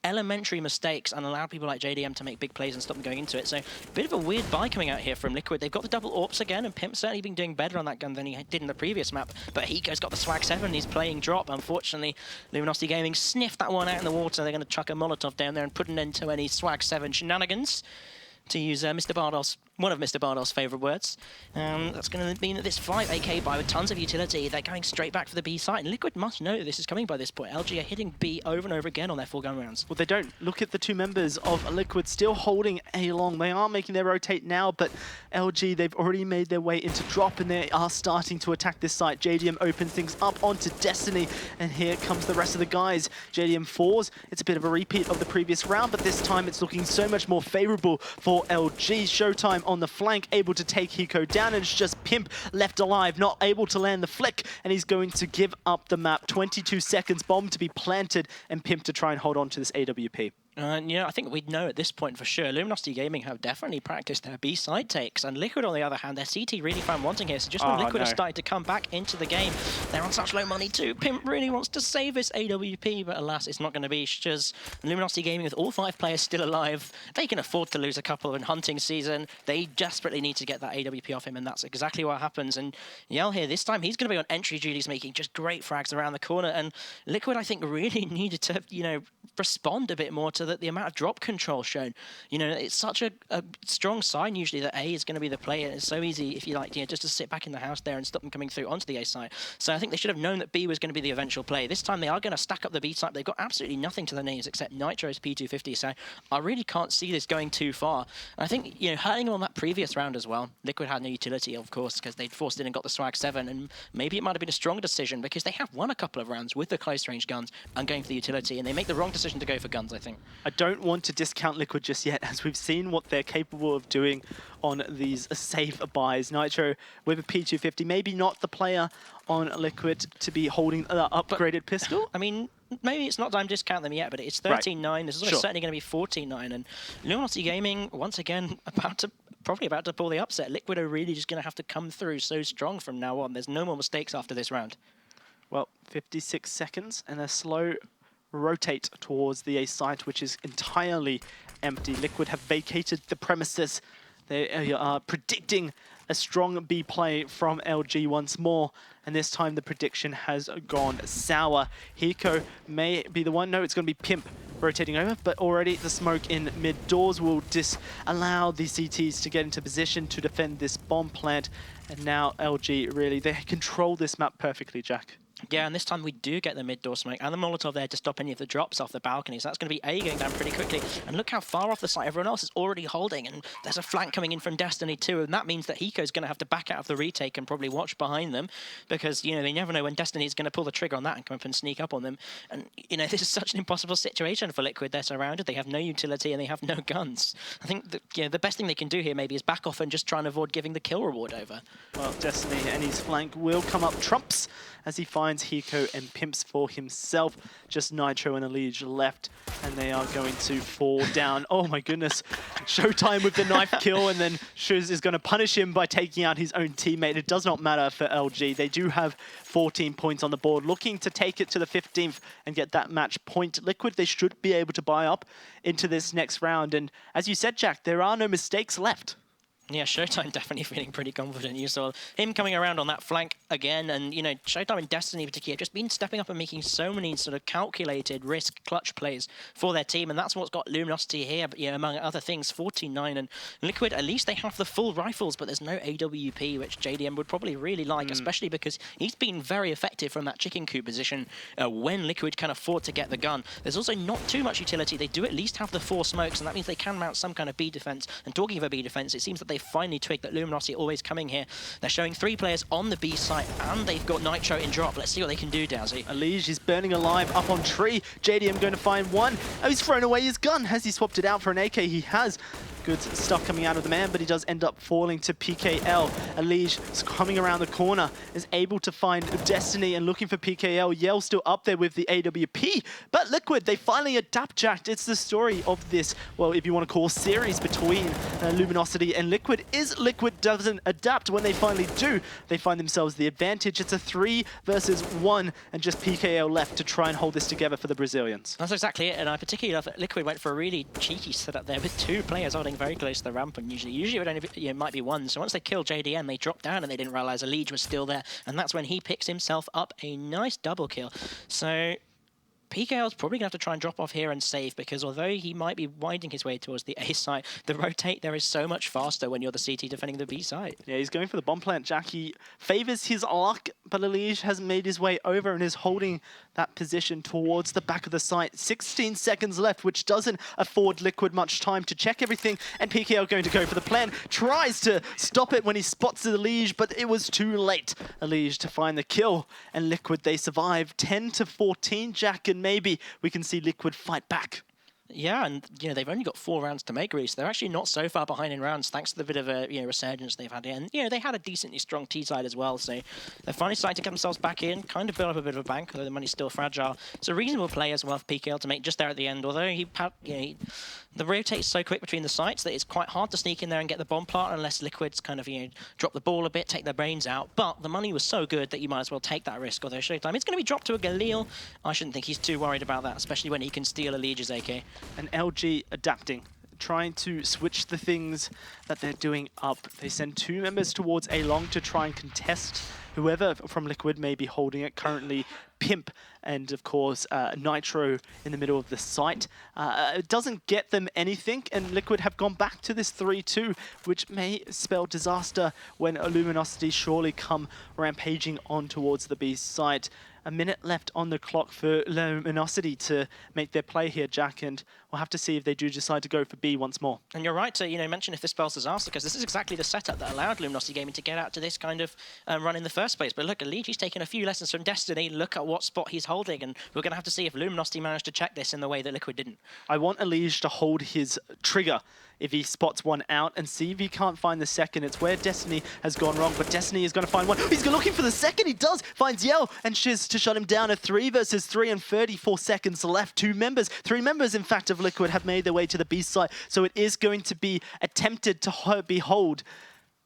elementary mistakes and allowed people like JDM to make big plays and stop them going into it. So a bit of a weird buy coming out here from Liquid. They've got the double AWPs again, and Pimp certainly been doing better on that gun than he did in the previous map. But Hiko's got the Swag 7, he's playing drop. Unfortunately, Luminosity Gaming sniffed that one out in the water. They're going to chuck a Molotov down there and put an end to any Swag 7 shenanigans, to use Mr. Bardolph's, one of Mr. Bardolph's favourite words. That's going to mean that this 5 AK buy with tons of utility, they're going straight back for the B site. And Liquid must know that this is coming by this point. EliGE are hitting B over and over again on their 4 gun rounds. Well, they don't. Look at the two members of Liquid still holding A long. They are making their rotate now, but EliGE, they've already made their way into drop, and they are starting to attack this site. JDM opens things up onto Destiny, and here comes the rest of the guys. JDM 4s. It's a bit of a repeat of the previous round, but this time it's looking so much more favorable for EliGE. SHOOWTiME on the flank, able to take Hiko down, and it's just Pimp left alive, not able to land the flick, and he's going to give up the map. 22 seconds, bomb to be planted, and Pimp to try and hold on to this AWP. Yeah, I think we'd know at this point for sure. Luminosity Gaming have definitely practiced their B side takes, and Liquid, on the other hand, their CT really found wanting here. So just when Liquid have started to come back into the game, they're on such low money too. Pimp really wants to save this AWP, but alas, it's not going to be. Just Luminosity Gaming, with all 5 players still alive, they can afford to lose a couple in hunting season. They desperately need to get that AWP off him, and that's exactly what happens. And Yell here, this time, he's going to be on entry duties, making just great frags around the corner. And Liquid, I think, really needed to, respond a bit more to the amount of drop control shown. It's such a strong sign usually that A is going to be the player. It's so easy, if you like, just to sit back in the house there and stop them coming through onto the A side. So I think they should have known that B was going to be the eventual play. This time they are going to stack up the B side. They've got absolutely nothing to their names except Nitro's P250, so I really can't see this going too far. And I think, hurting them on that previous round as well, Liquid had no utility, of course, because they'd forced in and got the Swag 7, and maybe it might have been a stronger decision because they have won a couple of rounds with the close range guns and going for the utility, and they make the wrong decision to go for guns, I think. I don't want to discount Liquid just yet, as we've seen what they're capable of doing on these safe buys. Nitro with a P250, maybe not the player on Liquid to be holding the upgraded pistol. I mean, maybe it's not time to discount them yet, but it's 13-9. Right. This is certainly going to be 14-9. And Luminosity Gaming, once again, probably about to pull the upset. Liquid are really just going to have to come through so strong from now on. There's no more mistakes after this round. Well, 56 seconds and a slow rotate towards the A site, which is entirely empty. Liquid have vacated the premises. They are predicting a strong B play from EliGE once more, and this time the prediction has gone sour. Hiko may be the one. No, it's going to be Pimp rotating over, but already the smoke in mid doors will disallow the CTs to get into position to defend this bomb plant. And now EliGE, really, they control this map perfectly, Jack. Yeah, and this time we do get the mid-door smoke and the Molotov there to stop any of the drops off the balconies. That's going to be A going down pretty quickly. And look how far off the site everyone else is already holding. And there's a flank coming in from Destiny too. And that means that Hiko's going to have to back out of the retake and probably watch behind them. Because, they never know when Destiny is going to pull the trigger on that and come up and sneak up on them. And, this is such an impossible situation for Liquid. They're surrounded, they have no utility, and they have no guns. I think that, the best thing they can do here maybe is back off and just try and avoid giving the kill reward over. Well, Destiny and his flank will come up trumps as he finds Hiko and Pimps for himself. Just Nitro and EliGE left, and they are going to fall down. Oh my goodness. SHOOWTiME with the knife kill, and then Shuz is going to punish him by taking out his own teammate. It does not matter for EliGE. They do have 14 points on the board, looking to take it to the 15th and get that match point. Liquid, they should be able to buy up into this next round. And as you said, Jack, there are no mistakes left. Yeah, SHOOWTiME definitely feeling pretty confident. You saw him coming around on that flank again, and you know, SHOOWTiME and Destiny in particular have just been stepping up and making so many sort of calculated risk clutch plays for their team, and that's what's got Luminosity here. But you know, among other things, 49 and Liquid, at least they have the full rifles, but there's no AWP, which JDM would probably really like, especially because he's been very effective from that chicken coop position when Liquid can afford to get the gun. There's also not too much utility. They do at least have the 4 smokes, and that means they can mount some kind of B defense. And talking of a B defense, it seems that they finally twigged that Luminosity always coming here. They're showing 3 players on the B site, and they've got Nitro in drop. Let's see what they can do, Dowse. EliGE is burning alive up on tree. JDM going to find one. Oh, he's thrown away his gun. Has he swapped it out for an AK? He has. Good stuff coming out of the man, but he does end up falling to PKL. EliGE is coming around the corner, is able to find Destiny and looking for PKL. Yell still up there with the AWP, but Liquid, they finally adapt, Jack. It's the story of this, well, if you want to call series between Luminosity and Liquid, is Liquid doesn't adapt. When they finally do, they find themselves the advantage. It's a 3 versus 1, and just PKL left to try and hold this together for the Brazilians. That's exactly it, and I particularly love that Liquid went for a really cheeky setup there with 2 players holding very close to the ramp, and usually it would only be, might be 1. So once they killed JDM, they dropped down and they didn't realize EliGE was still there, and that's when he picks himself up a nice double kill. So PKL's probably going to have to try and drop off here and save, because although he might be winding his way towards the A site, the rotate there is so much faster when you're the CT defending the B site. Yeah, he's going for the bomb plant, Jack. He favors his luck, but EliGE has made his way over and is holding that position towards the back of the site. 16 seconds left, which doesn't afford Liquid much time to check everything, and PKL going to go for the plan. Tries to stop it when he spots EliGE, but it was too late. EliGE to find the kill, and Liquid, they survive 10-14, Jack, and maybe we can see Liquid fight back. Yeah, and you know, they've only got 4 rounds to make, really, so they're actually not so far behind in rounds, thanks to the bit of a resurgence they've had here. And you know, they had a decently strong T side as well, so they're finally starting to get themselves back in, kind of build up a bit of a bank, although the money's still fragile. It's a reasonable play as well for PKL to make just there at the end, although the rotate is so quick between the sites that it's quite hard to sneak in there and get the bomb plant unless Liquid's kind of drop the ball a bit, take their brains out. But the money was so good that you might as well take that risk. Although SHOOWTiME, it's going to be dropped to a Galil. I shouldn't think he's too worried about that, especially when he can steal EliGE's AK. And LG adapting, trying to switch the things that they're doing up. They send 2 members towards A long to try and contest whoever from Liquid may be holding it. Currently, Pimp and, of course, Nitro in the middle of the site. It doesn't get them anything, and Liquid have gone back to this 3-2, which may spell disaster when Luminosity surely come rampaging on towards the B site. A minute left on the clock for Luminosity to make their play here, Jack, and we'll have to see if they do decide to go for B once more. And you're right to mention if this spells disaster, because this is exactly the setup that allowed Luminosity Gaming to get out to this kind of run in the first place. But look, EliGE's taken a few lessons from Destiny. Look at what spot he's holding, and we're going to have to see if Luminosity managed to check this in the way that Liquid didn't. I want EliGE to hold his trigger if he spots one out and see if he can't find the second. It's where Destiny has gone wrong, but Destiny is going to find one. He's looking for the second. He does. Finds Yell and Shiz to shut him down. A 3 versus 3 and 34 seconds left. 3 members, in fact, of Liquid have made their way to the B side, so it is going to be attempted to behold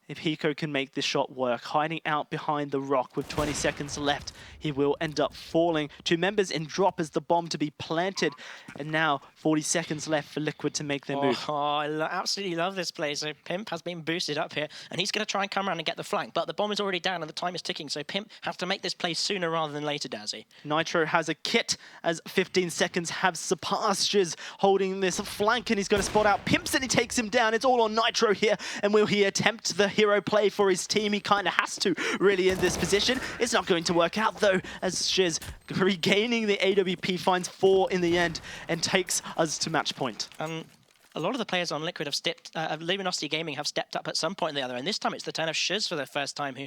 if Hiko can make this shot work. Hiding out behind the rock with 20 seconds left, he will end up falling. 2 members in drop as the bomb to be planted. And now 40 seconds left for Liquid to make their move. Oh, I absolutely love this play. So Pimp has been boosted up here, and he's going to try and come around and get the flank. But the bomb is already down and the time is ticking, so Pimp has to make this play sooner rather than later, Dowse. Nitro has a kit as 15 seconds have surpassed. Shiz holding this flank, and he's going to spot out Pimps, and he takes him down. It's all on Nitro here, and will he attempt the hero play for his team? He kind of has to, really, in this position. It's not going to work out, though, as Shiz, regaining the AWP, finds 4 in the end and takes us to match point. A lot of the players on Liquid have Luminosity Gaming have stepped up at some point or the other, and this time it's the turn of Shiz for the first time, who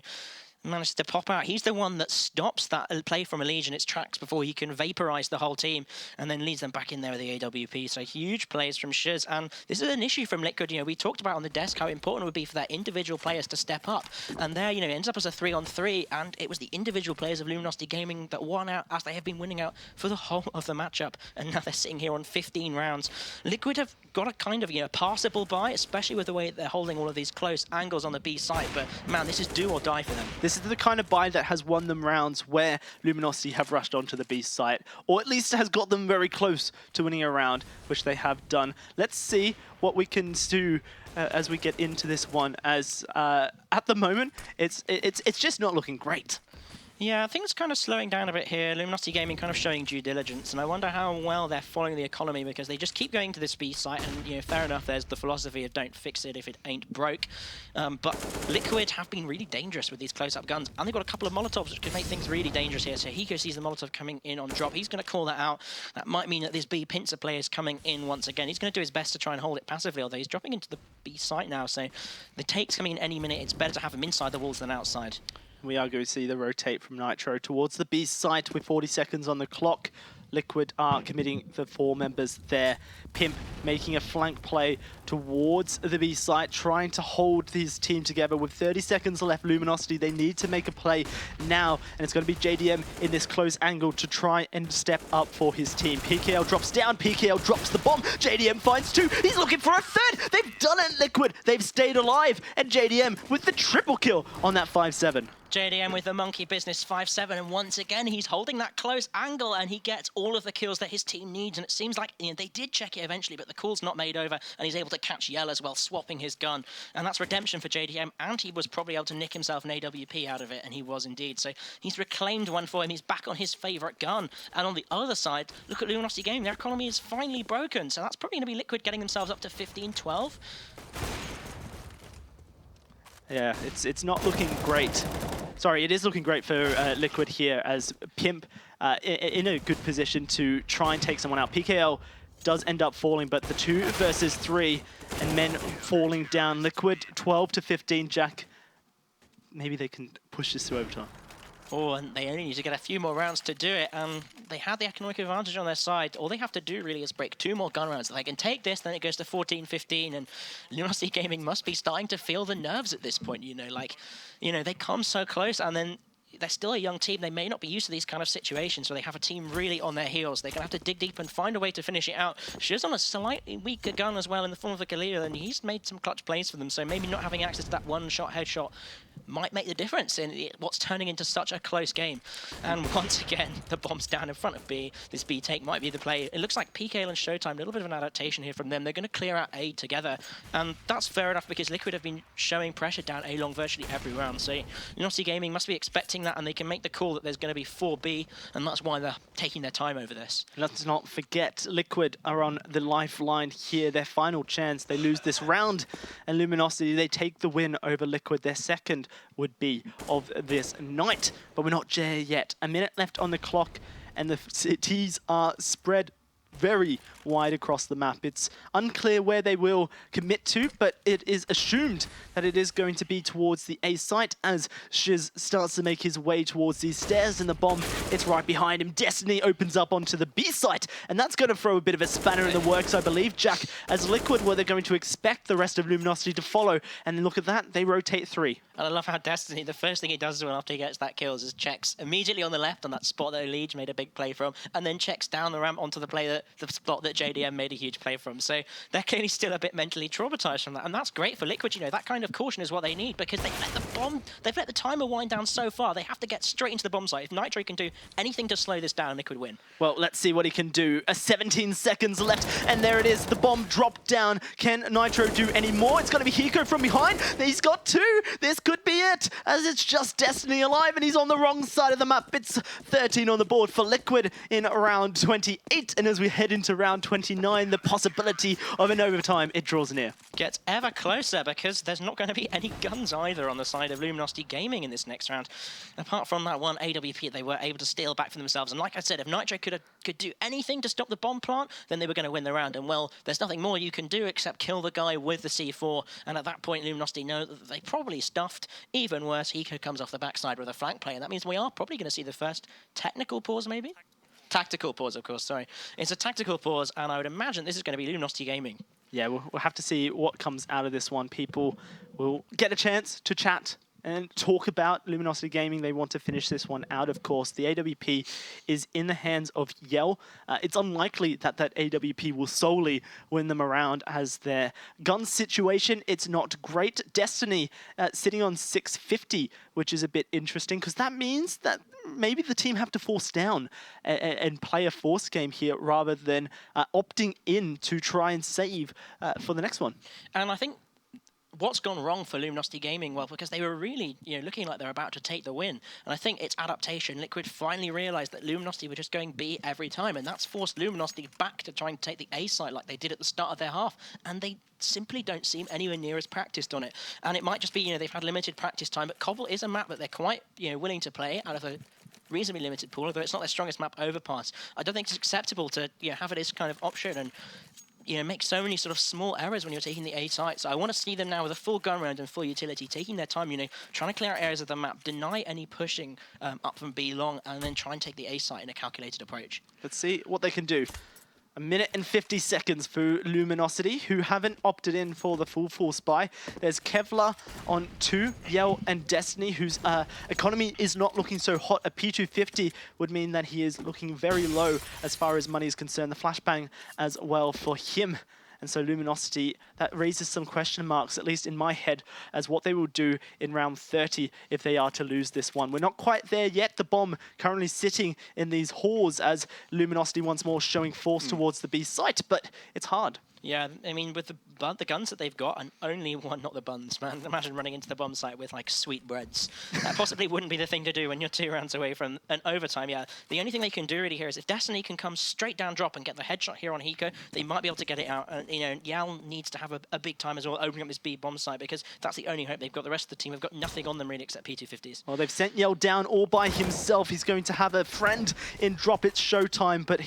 managed to pop out. He's the one that stops that play from EliGE in its tracks before he can vaporize the whole team and then leads them back in there with the AWP. So huge plays from Shiz, and this is an issue from Liquid. We talked about on the desk how important it would be for their individual players to step up, and there, it ends up as a 3-on-3, and it was the individual players of Luminosity Gaming that won out, as they have been winning out for the whole of the matchup, and now they're sitting here on 15 rounds. Liquid have got a kind of passable buy, especially with the way they're holding all of these close angles on the B site, but man, this is do or die for them. This is the kind of buy that has won them rounds where Luminosity have rushed onto the B site, or at least has got them very close to winning a round, which they have done. Let's see what we can do as we get into this one, as at the moment, it's just not looking great. Yeah, things kind of slowing down a bit here. Luminosity Gaming kind of showing due diligence, and I wonder how well they're following the economy, because they just keep going to this B site, and you know, fair enough, there's the philosophy of don't fix it if it ain't broke. But Liquid have been really dangerous with these close-up guns, and they've got a couple of Molotovs which can make things really dangerous here. So Hiko sees the Molotov coming in on drop. He's going to call that out. That might mean that this B pincer player is coming in once again. He's going to do his best to try and hold it passively, although he's dropping into the B site now, so the take's coming in any minute. It's better to have him inside the walls than outside. We are going to see the rotate from Nitro towards the B site with 40 seconds on the clock. Liquid are committing the 4 members there. Pimp making a flank play towards the B site, trying to hold his team together with 30 seconds left. Luminosity, they need to make a play now, and it's going to be JDM in this close angle to try and step up for his team. PKL drops down, PKL drops the bomb, JDM finds 2, he's looking for a 3rd! They've done it, Liquid! They've stayed alive, and JDM with the triple kill on that 5-7. JDM with the monkey business 5-7, and once again he's holding that close angle, and he gets all of the kills that his team needs. And it seems like, you know, they did check it eventually, but the call's not made over, and he's able to catch Yell as well, swapping his gun. And that's redemption for JDM, and he was probably able to nick himself an AWP out of it, and he was indeed. So he's reclaimed one for him. He's back on his favourite gun. And on the other side, look at Luminosity Gaming. Their economy is finally broken, so that's probably going to be Liquid getting themselves up to 15-12. Yeah, it's not looking great. Sorry, it is looking great for Liquid here, as Pimp in a good position to try and take someone out. PKL does end up falling, but the 2 versus 3 and men falling down. Liquid 12-15. Jack, maybe they can push this to overtime. Oh, and they only need to get a few more rounds to do it. They had the economic advantage on their side. All they have to do really is break 2 more gun rounds. If they can take this, then it goes to 14-15, and Luminosity Gaming must be starting to feel the nerves at this point, you know, like, you know, they come so close, and then they're still a young team. They may not be used to these kind of situations where they have a team really on their heels. They're going to have to dig deep and find a way to finish it out. She's on a slightly weaker gun as well in the form of a Galileo, and he's made some clutch plays for them, so maybe not having access to that one-shot headshot might make the difference in what's turning into such a close game. And once again, the bomb's down in front of B. This B take might be the play. It looks like PKL and SHOOWTiME, a little bit of an adaptation here from them. They're going to clear out A together, and that's fair enough because Liquid have been showing pressure down A long virtually every round. So Luminosity Gaming must be expecting that, and they can make the call that there's going to be 4B, and that's why they're taking their time over this. Let's not forget, Liquid are on the lifeline here. Their final chance, they lose this round, and Luminosity, they take the win over Liquid. Their second would be of this night, but we're not there yet. A minute left on the clock, and the cities are spread very wide across the map. It's unclear where they will commit to, but it is assumed that it is going to be towards the A site as Shiz starts to make his way towards these stairs, and the bomb, it's right behind him. Destiny opens up onto the B site, and that's going to throw a bit of a spanner in the works, I believe, Jack, as Liquid, where they're going to expect the rest of Luminosity to follow, and look at that, they rotate 3. And I love how Destiny, the first thing he does after he gets that kill is checks immediately on the left on that spot that EliGE made a big play from, and then checks down the ramp onto the spot that JDM made a huge play from. So they're clearly still a bit mentally traumatized from that, and that's great for Liquid. You know, that kind of caution is what they need, because they've let the timer wind down so far. They have to get straight into the bomb site. If Nitro can do anything to slow this down, Liquid win. Well, let's see what he can do. 17 seconds left, and there it is. The bomb dropped down. Can Nitro do any more? It's going to be Hiko from behind. He's got 2. This could be it, as it's just Destiny alive, and he's on the wrong side of the map. It's 13 on the board for Liquid in round 28, and as we head into round 29, the possibility of an overtime, it draws near. Gets ever closer, because there's not going to be any guns either on the side of Luminosity Gaming in this next round. Apart from that one AWP they were able to steal back for themselves, and like I said, if Nitro could do anything to stop the bomb plant, then they were going to win the round, and well, there's nothing more you can do except kill the guy with the C4, and at that point Luminosity know that they probably stuffed. Even worse, Hiko comes off the backside with a flank play, and that means we are probably going to see the first technical pause, maybe? Tactical pause, of course, sorry. It's a tactical pause, and I would imagine this is going to be Luminosity Gaming. Yeah, we'll have to see what comes out of this one. People will get a chance to chat And talk about Luminosity Gaming. They want to finish this one out, of course. The AWP is in the hands of Yell. It's unlikely that AWP will solely win them around, as their gun situation, it's not great. Destiny sitting on 650, which is a bit interesting, because that means that maybe the team have to force down and play a force game here rather than opting in to try and save for the next one. And I think what's gone wrong for Luminosity Gaming? Well, because they were really, looking like they're about to take the win. And I think it's adaptation. Liquid finally realized that Luminosity were just going B every time, and that's forced Luminosity back to try and take the A site like they did at the start of their half. And they simply don't seem anywhere near as practiced on it. And it might just be, they've had limited practice time, but Cobble is a map that they're quite, willing to play out of a reasonably limited pool, although it's not their strongest map overpass. I don't think it's acceptable to have it as kind of option and make so many sort of small errors when you're taking the A site. So I want to see them now with a full gun round and full utility, taking their time, trying to clear out areas of the map, deny any pushing up from B long, and then try and take the A site in a calculated approach. Let's see what they can do. 1 minute and 50 seconds for Luminosity, who haven't opted in for the full force buy. There's Kevlar on 2, Yell and Destiny, whose economy is not looking so hot. A P250 would mean that he is looking very low as far as money is concerned. The flashbang as well for him. And so Luminosity, that raises some question marks, at least in my head, as what they will do in round 30 if they are to lose this one. We're not quite there yet. The bomb currently sitting in these halls as Luminosity once more showing force towards the B site, but it's hard. Yeah, I mean, with the guns that they've got, and only one, not the buns, man. Imagine running into the bomb site with, like, sweetbreads. That possibly wouldn't be the thing to do when you're 2 rounds away from an overtime, yeah. The only thing they can do really here is if Destiny can come straight down drop and get the headshot here on Hiko, they might be able to get it out. And, Yal needs to have a big time as well, opening up this B bomb site, because that's the only hope they've got. The rest of the team have got nothing on them, really, except P250s. Well, they've sent Yell down all by himself. He's going to have a friend in drop. It's SHOOWTiME, but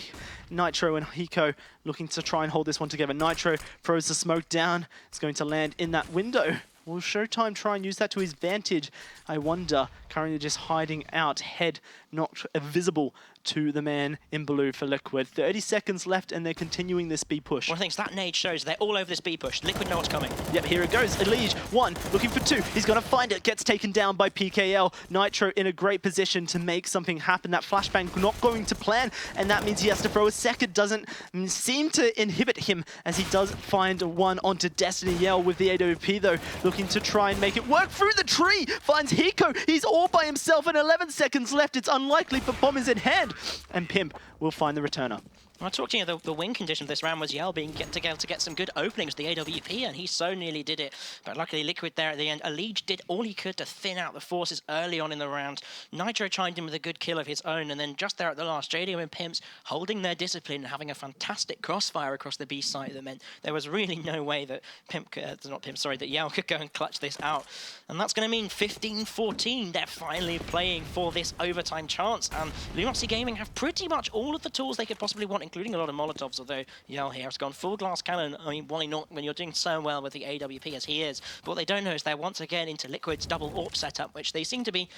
Nitro and Hiko looking to try and hold this one together. Nitro throws the smoke down. It's going to land in that window. Will SHOOWTiME try and use that to his advantage? I wonder. Currently just hiding out, head not visible to the man in blue for Liquid. 30 seconds left and they're continuing this B push. One of the things that nade shows, they're all over this B push. Liquid know what's coming. Yep, here it goes. EliGE, 1, looking for 2. He's going to find it. Gets taken down by PKL. Nitro in a great position to make something happen. That flashbang not going to plan, and that means he has to throw a second. Doesn't seem to inhibit him as he does find one onto Destiny. Yell with the AWP though, looking to try and make it work through the tree. Finds Hiko. He's all by himself and 11 seconds left. It's unlikely, but bomb is in hand. And Pimp will find the returner. I talked to you, the win condition of this round was Yell being to get some good openings with the AWP, and he so nearly did it. But luckily, Liquid there at the end. EliGE did all he could to thin out the forces early on in the round. Nitro chimed in with a good kill of his own, and then just there at the last, JDM and Pimps holding their discipline and having a fantastic crossfire across the B site that meant there was really no way that that Yell could go and clutch this out. And that's going to mean 15-14. They're finally playing for this overtime chance, and Luminosity Gaming have pretty much all of the tools they could possibly want, including a lot of Molotovs, although Yell here has gone full glass cannon. I mean, why not when you're doing so well with the AWP as he is? But what they don't know is they're once again into Liquid's double AWP setup, which they seem to be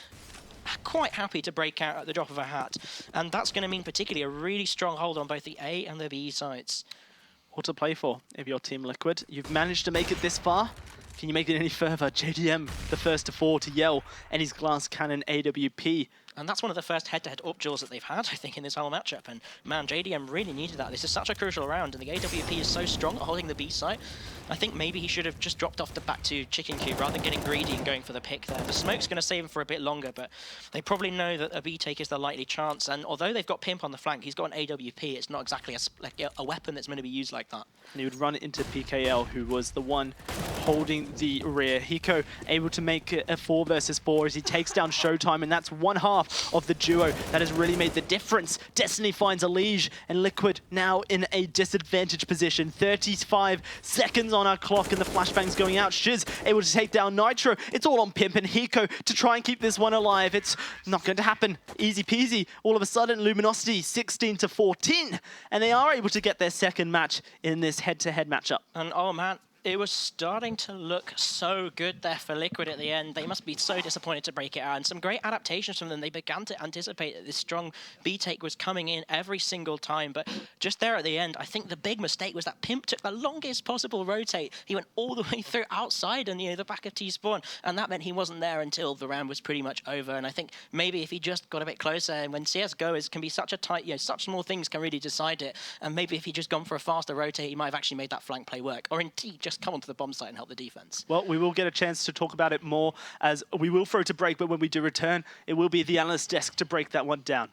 quite happy to break out at the drop of a hat. And that's going to mean particularly a really strong hold on both the A and the B sides. What to play for if you're Team Liquid. You've managed to make it this far. Can you make it any further? JDM, the first to fall to Yell, and his glass cannon AWP. And that's one of the first head-to-head up duels that they've had, I think, in this whole matchup. And man, JDM really needed that. This is such a crucial round, and the AWP is so strong at holding the B site. I think maybe he should have just dropped off the back to Chicken Cube rather than getting greedy and going for the pick there. The smoke's going to save him for a bit longer, but they probably know that a B take is the likely chance. And although they've got Pimp on the flank, he's got an AWP. It's not exactly a weapon that's meant to be used like that. And he would run into PKL, who was the one holding the rear. Hiko able to make it a 4 versus 4 as he takes down SHOOWTiME, and that's one half of the duo that has really made the difference. Destiny finds EliGE, and Liquid now in a disadvantaged position. 35 seconds on our clock, and the flashbang's going out. Shiz able to take down Nitro. It's all on Pimp and Hiko to try and keep this one alive. It's not going to happen. Easy peasy. All of a sudden, Luminosity 16-14, and they are able to get their second match in this head-to-head matchup. And oh man, It was starting to look so good there for Liquid at the end. They must be so disappointed to break it out. And some great adaptations from them. They began to anticipate that this strong B-take was coming in every single time. But just there at the end, I think the big mistake was that Pimp took the longest possible rotate. He went all the way through outside and the back of T-spawn. And that meant he wasn't there until the round was pretty much over. And I think maybe if he just got a bit closer, and when CSGO can be such a tight, such small things can really decide it. And maybe if he just gone for a faster rotate, he might have actually made that flank play work. Or indeed, just come onto the bomb site and help the defense. Well, we will get a chance to talk about it more as we will throw to break, but when we do return, it will be the analyst desk to break that one down.